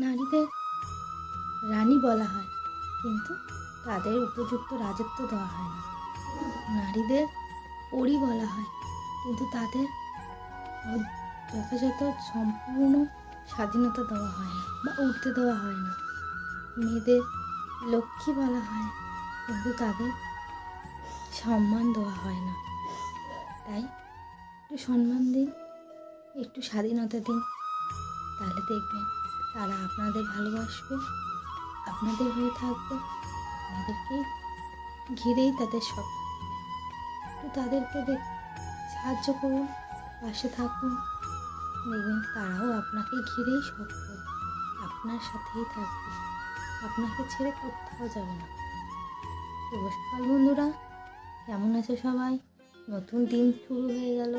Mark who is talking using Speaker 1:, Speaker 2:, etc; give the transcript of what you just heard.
Speaker 1: নারীদের রানী বলা হয়, কিন্তু তাদের উপযুক্ত রাজত্ব দেওয়া হয় না। নারীদের পরী বলা হয়, কিন্তু তাদের যথাযথ সম্পূর্ণ স্বাধীনতা দেওয়া হয় না বা উঠতে দেওয়া হয় না। মেয়েদের লক্ষ্মী বলা হয়, কিন্তু তাদের সম্মান দেওয়া হয় না। তাই একটু সম্মান দিন, একটু স্বাধীনতা দিন, তাহলে দেখবেন তারা আপনাদের ভালোবাসবে, আপনাদের হয়ে থাকবে, আপনাদেরকেই ঘিরেই তাদের সব থাকবে। একটু তাদেরকে সাহায্য করুন, পাশে থাকুন, দেখবেন তারাও আপনাকে ঘিরেই সব করবে, আপনার সাথেই থাকবে, আপনাকে ছেড়ে কোথাও যাবে না। শুভ সকাল বন্ধুরা, কেমন আছে সবাই? নতুন দিন শুরু হয়ে গেল।